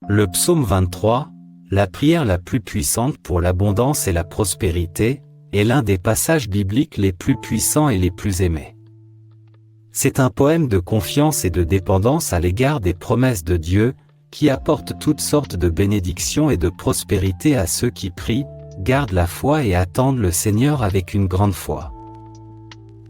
Le psaume 23, la prière la plus puissante pour l'abondance et la prospérité, est l'un des passages bibliques les plus puissants et les plus aimés. C'est un poème de confiance et de dépendance à l'égard des promesses de Dieu, qui apporte toutes sortes de bénédictions et de prospérité à ceux qui prient, gardent la foi et attendent le Seigneur avec une grande foi.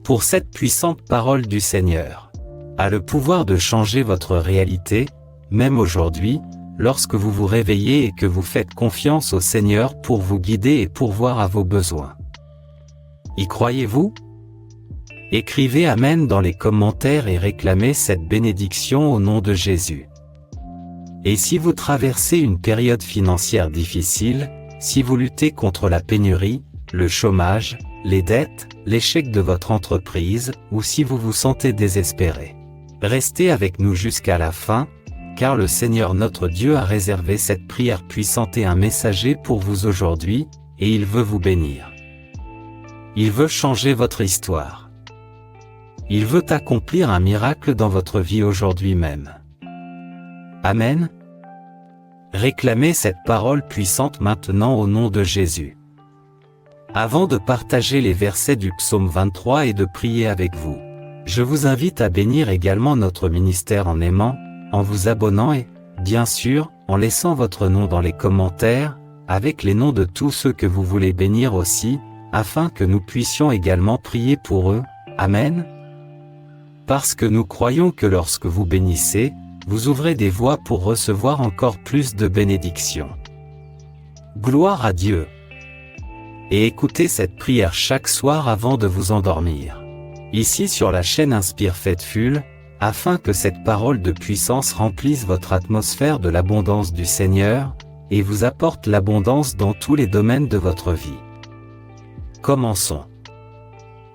Pour cette puissante parole du Seigneur, a le pouvoir de changer votre réalité, même aujourd'hui, lorsque vous vous réveillez et que vous faites confiance au Seigneur pour vous guider et pourvoir à vos besoins. Y croyez-vous? Écrivez Amen dans les commentaires et réclamez cette bénédiction au nom de Jésus. Et si vous traversez une période financière difficile, si vous luttez contre la pénurie, le chômage, les dettes, l'échec de votre entreprise, ou si vous vous sentez désespéré, restez avec nous jusqu'à la fin, car le Seigneur notre Dieu a réservé cette prière puissante et un messager pour vous aujourd'hui, et il veut vous bénir. Il veut changer votre histoire. Il veut accomplir un miracle dans votre vie aujourd'hui même. Amen. Réclamez cette parole puissante maintenant au nom de Jésus. Avant de partager les versets du psaume 23 et de prier avec vous, je vous invite à bénir également notre ministère en aimant, en vous abonnant et, bien sûr, en laissant votre nom dans les commentaires, avec les noms de tous ceux que vous voulez bénir aussi, afin que nous puissions également prier pour eux. Amen. Parce que nous croyons que lorsque vous bénissez, vous ouvrez des voies pour recevoir encore plus de bénédictions. Gloire à Dieu. Et écoutez cette prière chaque soir avant de vous endormir. Ici sur la chaîne Inspire Faithful, afin que cette parole de puissance remplisse votre atmosphère de l'abondance du Seigneur, et vous apporte l'abondance dans tous les domaines de votre vie. Commençons.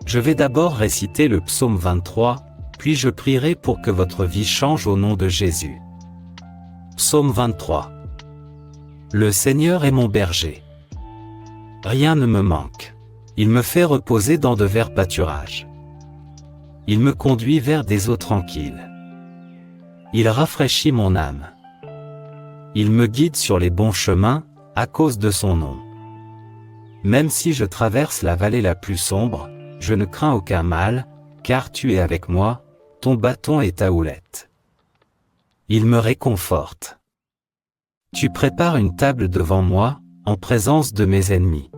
Je vais d'abord réciter le psaume 23, puis je prierai pour que votre vie change au nom de Jésus. Psaume 23. Le Seigneur est mon berger. Rien ne me manque. Il me fait reposer dans de verts pâturages. Il me conduit vers des eaux tranquilles. Il rafraîchit mon âme. Il me guide sur les bons chemins, à cause de son nom. Même si je traverse la vallée la plus sombre, je ne crains aucun mal, car tu es avec moi, ton bâton et ta houlette. Il me réconforte. Tu prépares une table devant moi, en présence de mes ennemis.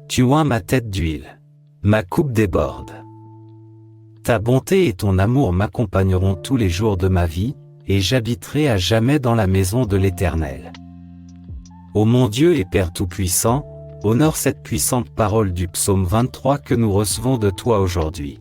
Tu oins ma tête d'huile. Ma coupe déborde. Ta bonté et ton amour m'accompagneront tous les jours de ma vie, et j'habiterai à jamais dans la maison de l'Éternel. Ô mon Dieu et Père Tout-Puissant, honore cette puissante parole du psaume 23 que nous recevons de toi aujourd'hui.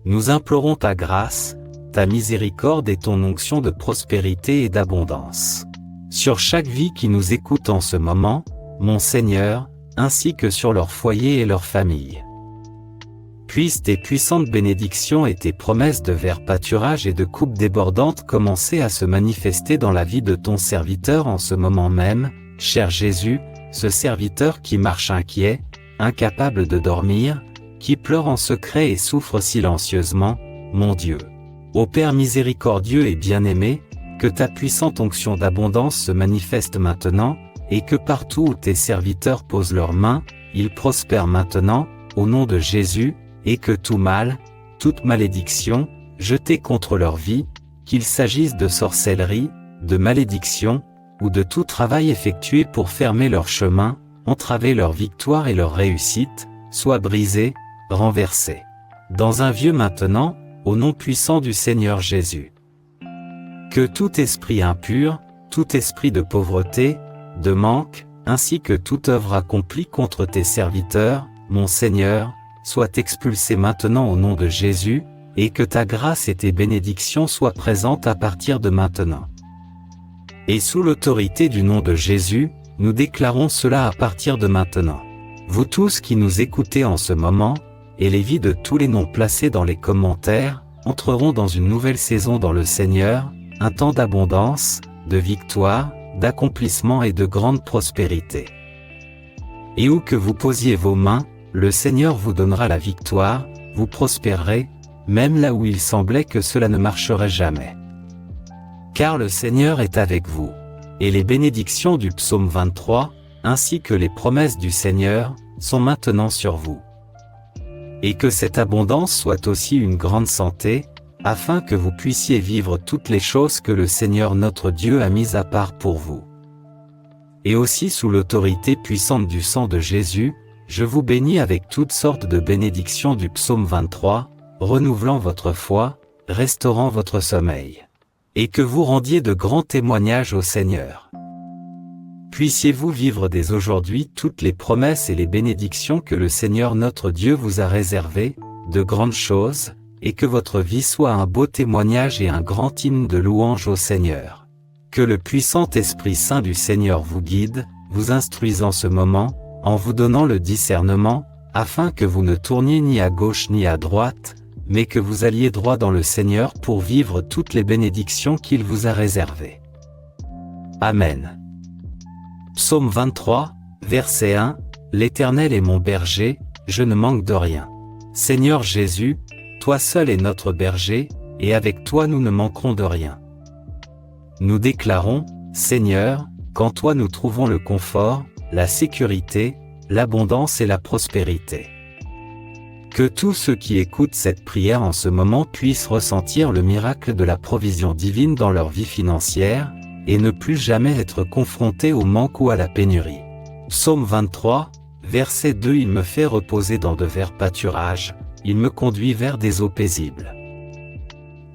Nous implorons ta grâce, ta miséricorde et ton onction de prospérité et d'abondance. Sur chaque vie qui nous écoute en ce moment, mon Seigneur, ainsi que sur leur foyer et leur famille. Puissent tes puissantes bénédictions et tes promesses de verts pâturages et de coupes débordantes commencer à se manifester dans la vie de ton serviteur en ce moment même, cher Jésus, ce serviteur qui marche inquiet, incapable de dormir, qui pleure en secret et souffre silencieusement, mon Dieu. Ô Père miséricordieux et bien-aimé, que ta puissante onction d'abondance se manifeste maintenant, et que partout où tes serviteurs posent leurs mains, ils prospèrent maintenant, au nom de Jésus, et que tout mal, toute malédiction, jetée contre leur vie, qu'il s'agisse de sorcellerie, de malédiction, ou de tout travail effectué pour fermer leur chemin, entraver leur victoire et leur réussite, soit brisé, renversé. Dans un vieux maintenant, au nom puissant du Seigneur Jésus. Que tout esprit impur, tout esprit de pauvreté, de manque, ainsi que toute œuvre accomplie contre tes serviteurs, mon Seigneur, soit expulsé maintenant au nom de Jésus, et que ta grâce et tes bénédictions soient présentes à partir de maintenant. Et sous l'autorité du nom de Jésus, nous déclarons cela à partir de maintenant. Vous tous qui nous écoutez en ce moment, et les vies de tous les noms placés dans les commentaires, entreront dans une nouvelle saison dans le Seigneur, un temps d'abondance, de victoire, d'accomplissement et de grande prospérité. Et où que vous posiez vos mains, le Seigneur vous donnera la victoire, vous prospérerez, même là où il semblait que cela ne marcherait jamais. car le Seigneur est avec vous. Et les bénédictions du psaume 23, ainsi que les promesses du Seigneur, sont maintenant sur vous. Et que cette abondance soit aussi une grande santé, afin que vous puissiez vivre toutes les choses que le Seigneur notre Dieu a mises à part pour vous. Et aussi sous l'autorité puissante du sang de Jésus, je vous bénis avec toutes sortes de bénédictions du psaume 23, renouvelant votre foi, restaurant votre sommeil. Et que vous rendiez de grands témoignages au Seigneur. Puissiez-vous vivre dès aujourd'hui toutes les promesses et les bénédictions que le Seigneur notre Dieu vous a réservées, de grandes choses, et que votre vie soit un beau témoignage et un grand hymne de louange au Seigneur. Que le puissant Esprit Saint du Seigneur vous guide, vous instruise en ce moment, en vous donnant le discernement, afin que vous ne tourniez ni à gauche ni à droite, mais que vous alliez droit dans le Seigneur pour vivre toutes les bénédictions qu'il vous a réservées. Amen. Psaume 23, verset 1, L'Éternel est mon berger, je ne manque de rien. Seigneur Jésus, toi seul es notre berger, et avec toi nous ne manquerons de rien. Nous déclarons, Seigneur, qu'en toi nous trouvons le confort, la sécurité, l'abondance et la prospérité. Que tous ceux qui écoutent cette prière en ce moment puissent ressentir le miracle de la provision divine dans leur vie financière, et ne plus jamais être confrontés au manque ou à la pénurie. Psaume 23, verset 2 Il me fait reposer dans de verts pâturages, il me conduit vers des eaux paisibles.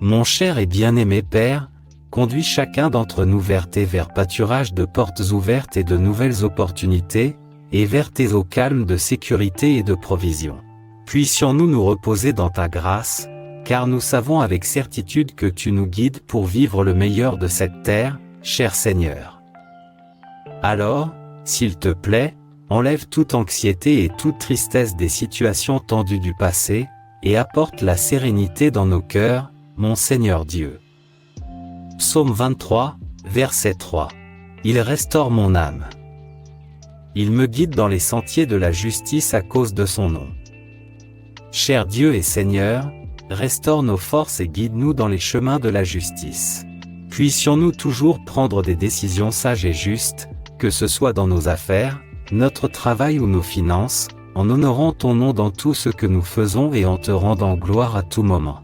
Mon cher et bien-aimé Père, conduis chacun d'entre nous vers tes verts pâturages de portes ouvertes et de nouvelles opportunités, et vers tes eaux calmes de sécurité et de provision. Puissions-nous nous reposer dans ta grâce, car nous savons avec certitude que tu nous guides pour vivre le meilleur de cette terre, cher Seigneur. Alors, s'il te plaît, enlève toute anxiété et toute tristesse des situations tendues du passé, et apporte la sérénité dans nos cœurs, mon Seigneur Dieu. Psaume 23, verset 3. Il restaure mon âme. Il me guide dans les sentiers de la justice à cause de son nom. Cher Dieu et Seigneur, restaure nos forces et guide-nous dans les chemins de la justice. Puissions-nous toujours prendre des décisions sages et justes, que ce soit dans nos affaires, notre travail ou nos finances, en honorant ton nom dans tout ce que nous faisons et en te rendant gloire à tout moment.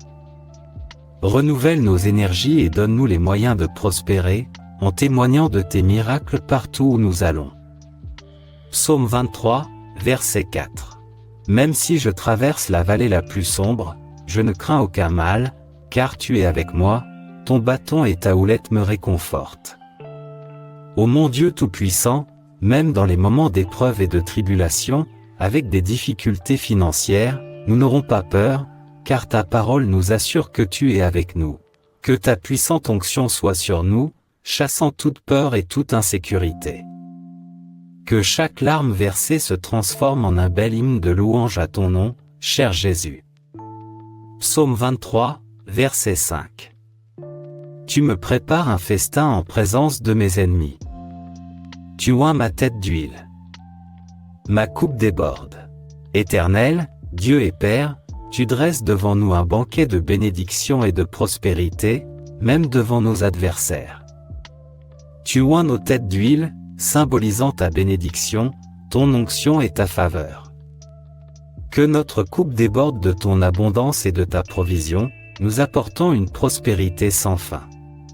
Renouvelle nos énergies et donne-nous les moyens de prospérer, en témoignant de tes miracles partout où nous allons. Psaume 23, verset 4. Même si je traverse la vallée la plus sombre, je ne crains aucun mal, car tu es avec moi, ton bâton et ta houlette me réconfortent. Ô mon Dieu Tout-Puissant, même dans les moments d'épreuve et de tribulation, avec des difficultés financières, nous n'aurons pas peur, car ta parole nous assure que tu es avec nous. Que ta puissante onction soit sur nous, chassant toute peur et toute insécurité. Que chaque larme versée se transforme en un bel hymne de louange à ton nom, cher Jésus. Psaume 23, verset 5. Tu me prépares un festin en présence de mes ennemis. Tu oins ma tête d'huile. Ma coupe déborde. Éternel, Dieu et Père, tu dresses devant nous un banquet de bénédiction et de prospérité, même devant nos adversaires. Tu oins nos têtes d'huile, symbolisant ta bénédiction, ton onction et ta faveur. Que notre coupe déborde de ton abondance et de ta provision, nous apportant une prospérité sans fin.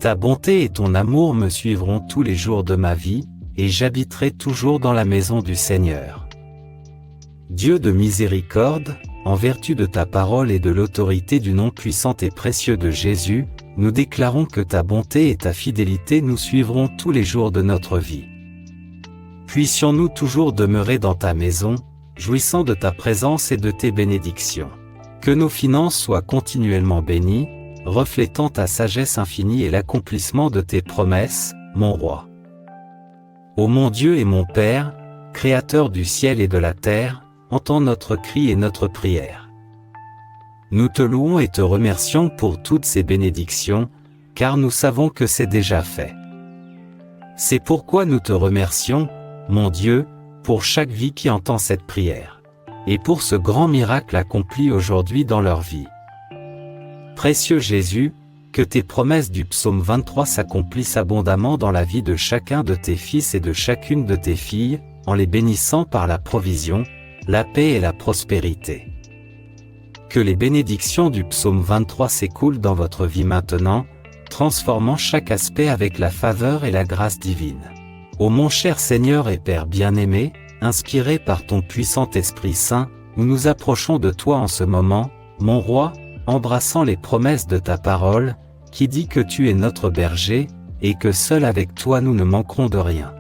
Ta bonté et ton amour me suivront tous les jours de ma vie, et j'habiterai toujours dans la maison du Seigneur. Dieu de miséricorde, en vertu de ta parole et de l'autorité du nom puissant et précieux de Jésus, nous déclarons que ta bonté et ta fidélité nous suivront tous les jours de notre vie. Puissions-nous toujours demeurer dans ta maison, jouissant de ta présence et de tes bénédictions. Que nos finances soient continuellement bénies, reflétant ta sagesse infinie et l'accomplissement de tes promesses, mon roi. Ô mon Dieu et mon Père, Créateur du ciel et de la terre, entends notre cri et notre prière. Nous te louons et te remercions pour toutes ces bénédictions, car nous savons que c'est déjà fait. C'est pourquoi nous te remercions, mon Dieu, pour chaque vie qui entend cette prière, et pour ce grand miracle accompli aujourd'hui dans leur vie. Précieux Jésus, que tes promesses du psaume 23 s'accomplissent abondamment dans la vie de chacun de tes fils et de chacune de tes filles, en les bénissant par la provision, la paix et la prospérité. Que les bénédictions du psaume 23 s'écoulent dans votre vie maintenant, transformant chaque aspect avec la faveur et la grâce divine. Ô mon cher Seigneur et Père bien-aimé, inspiré par ton puissant Esprit Saint, nous nous approchons de toi en ce moment, mon roi, embrassant les promesses de ta parole, qui dit que tu es notre berger, et que seul avec toi nous ne manquerons de rien.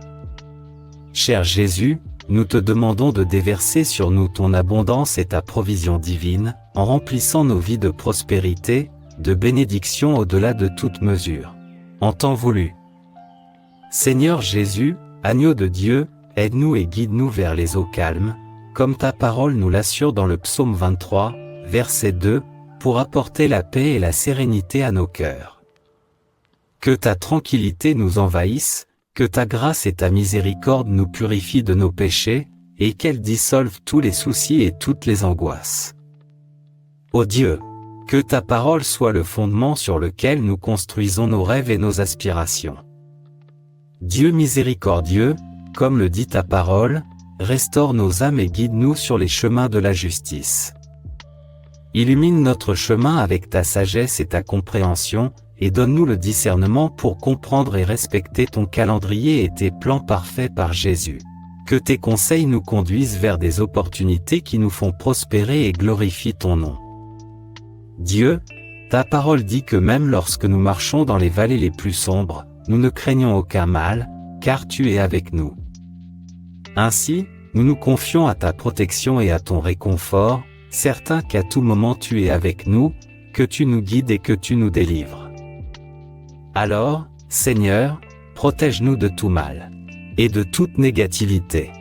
Cher Jésus, nous te demandons de déverser sur nous ton abondance et ta provision divine, en remplissant nos vies de prospérité, de bénédiction au-delà de toute mesure. En temps voulu. Seigneur Jésus, agneau de Dieu, aide-nous et guide-nous vers les eaux calmes, comme ta parole nous l'assure dans le psaume 23, verset 2, pour apporter la paix et la sérénité à nos cœurs. Que ta tranquillité nous envahisse, que ta grâce et ta miséricorde nous purifient de nos péchés, et qu'elles dissolvent tous les soucis et toutes les angoisses. Ô Dieu, que ta parole soit le fondement sur lequel nous construisons nos rêves et nos aspirations. Dieu miséricordieux, comme le dit ta parole, restaure nos âmes et guide-nous sur les chemins de la justice. Illumine notre chemin avec ta sagesse et ta compréhension, et donne-nous le discernement pour comprendre et respecter ton calendrier et tes plans parfaits par Jésus. Que tes conseils nous conduisent vers des opportunités qui nous font prospérer et glorifient ton nom. Dieu, ta parole dit que même lorsque nous marchons dans les vallées les plus sombres, nous ne craignons aucun mal, car tu es avec nous. Ainsi, nous nous confions à ta protection et à ton réconfort, certains qu'à tout moment tu es avec nous, que tu nous guides et que tu nous délivres. Alors, Seigneur, protège-nous de tout mal, et de toute négativité.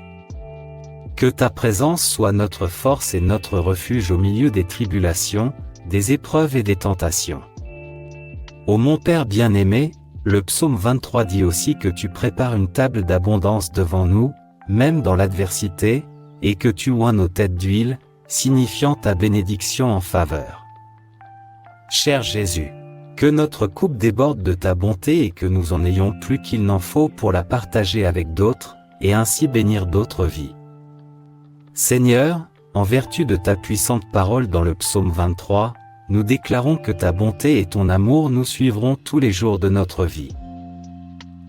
Que ta présence soit notre force et notre refuge au milieu des tribulations, des épreuves et des tentations. Ô mon Père bien-aimé, le psaume 23 dit aussi que tu prépares une table d'abondance devant nous, même dans l'adversité, et que tu oins nos têtes d'huile, signifiant ta bénédiction en faveur. Cher Jésus, que notre coupe déborde de ta bonté et que nous en ayons plus qu'il n'en faut pour la partager avec d'autres, et ainsi bénir d'autres vies. Seigneur, en vertu de ta puissante parole dans le psaume 23, nous déclarons que ta bonté et ton amour nous suivront tous les jours de notre vie.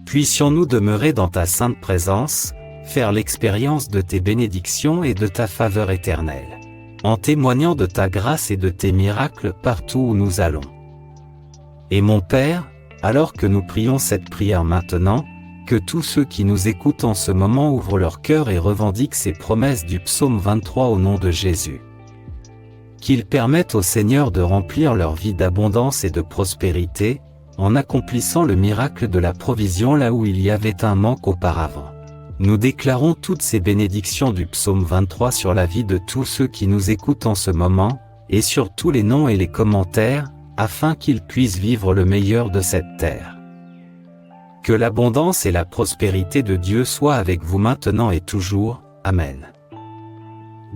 Puissions-nous demeurer dans ta sainte présence, faire l'expérience de tes bénédictions et de ta faveur éternelle, en témoignant de ta grâce et de tes miracles partout où nous allons. Et mon Père, alors que nous prions cette prière maintenant, que tous ceux qui nous écoutent en ce moment ouvrent leur cœur et revendiquent ces promesses du psaume 23 au nom de Jésus. Qu'ils permettent au Seigneur de remplir leur vie d'abondance et de prospérité, en accomplissant le miracle de la provision là où il y avait un manque auparavant. Nous déclarons toutes ces bénédictions du psaume 23 sur la vie de tous ceux qui nous écoutent en ce moment, et sur tous les noms et les commentaires, afin qu'ils puissent vivre le meilleur de cette terre. Que l'abondance et la prospérité de Dieu soient avec vous maintenant et toujours. Amen.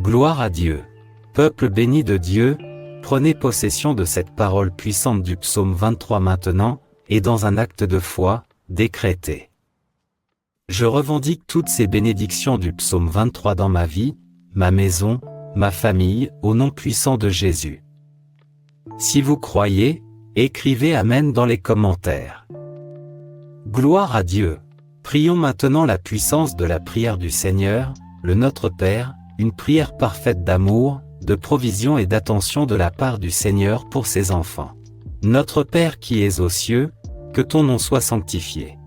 Gloire à Dieu. Peuple béni de Dieu, prenez possession de cette parole puissante du psaume 23 maintenant, et dans un acte de foi, décrétez. Je revendique toutes ces bénédictions du psaume 23 dans ma vie, ma maison, ma famille, au nom puissant de Jésus. Si vous croyez, écrivez Amen dans les commentaires. Gloire à Dieu. Prions maintenant la puissance de la prière du Seigneur, le Notre Père, une prière parfaite d'amour, de provision et d'attention de la part du Seigneur pour ses enfants. Notre Père qui es aux cieux, que ton nom soit sanctifié.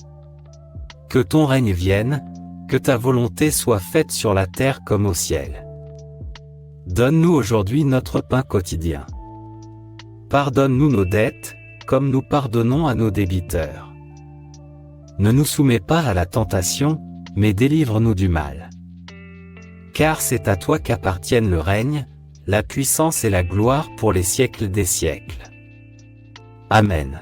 Que ton règne vienne, que ta volonté soit faite sur la terre comme au ciel. Donne-nous aujourd'hui notre pain quotidien. Pardonne-nous nos dettes, comme nous pardonnons à nos débiteurs. Ne nous soumets pas à la tentation, mais délivre-nous du mal. Car c'est à toi qu'appartiennent le règne, la puissance et la gloire pour les siècles des siècles. Amen.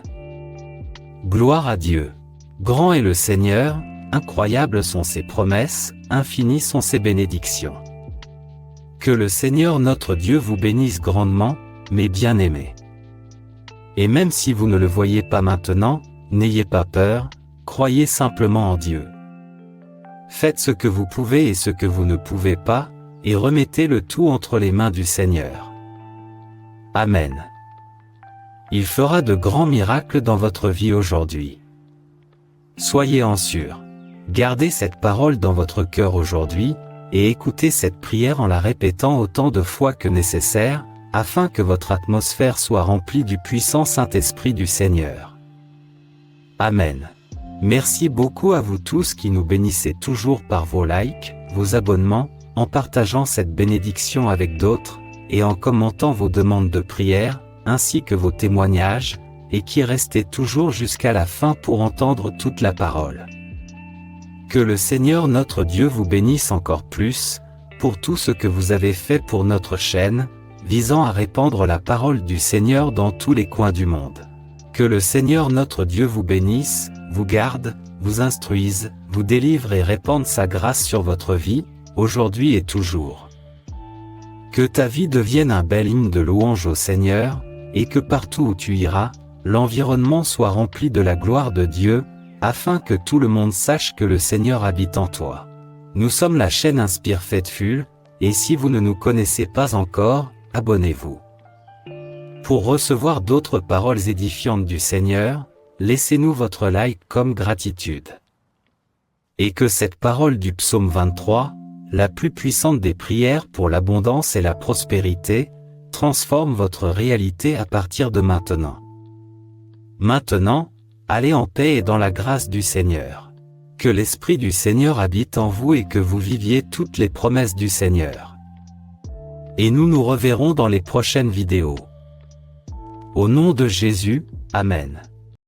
Gloire à Dieu. Grand est le Seigneur, incroyables sont ses promesses, infinies sont ses bénédictions. Que le Seigneur notre Dieu vous bénisse grandement, mes bien-aimés. Et même si vous ne le voyez pas maintenant, n'ayez pas peur, croyez simplement en Dieu. Faites ce que vous pouvez et ce que vous ne pouvez pas, et remettez le tout entre les mains du Seigneur. Amen. Il fera de grands miracles dans votre vie aujourd'hui. Soyez en sûrs. Gardez cette parole dans votre cœur aujourd'hui, et écoutez cette prière en la répétant autant de fois que nécessaire, afin que votre atmosphère soit remplie du puissant Saint-Esprit du Seigneur. Amen. Merci beaucoup à vous tous qui nous bénissez toujours par vos likes, vos abonnements, en partageant cette bénédiction avec d'autres, et en commentant vos demandes de prière, ainsi que vos témoignages, et qui restez toujours jusqu'à la fin pour entendre toute la parole. Que le Seigneur notre Dieu vous bénisse encore plus, pour tout ce que vous avez fait pour notre chaîne, visant à répandre la parole du Seigneur dans tous les coins du monde. Que le Seigneur notre Dieu vous bénisse, vous garde, vous instruise, vous délivre et répande sa grâce sur votre vie, aujourd'hui et toujours. Que ta vie devienne un bel hymne de louange au Seigneur, et que partout où tu iras, l'environnement soit rempli de la gloire de Dieu, afin que tout le monde sache que le Seigneur habite en toi. Nous sommes la chaîne Inspire Faithful, et si vous ne nous connaissez pas encore, abonnez-vous. Pour recevoir d'autres paroles édifiantes du Seigneur, laissez-nous votre like comme gratitude. Et que cette parole du psaume 23, la plus puissante des prières pour l'abondance et la prospérité, transforme votre réalité à partir de maintenant. Maintenant, allez en paix et dans la grâce du Seigneur. Que l'Esprit du Seigneur habite en vous et que vous viviez toutes les promesses du Seigneur. Et nous nous reverrons dans les prochaines vidéos. Au nom de Jésus, Amen.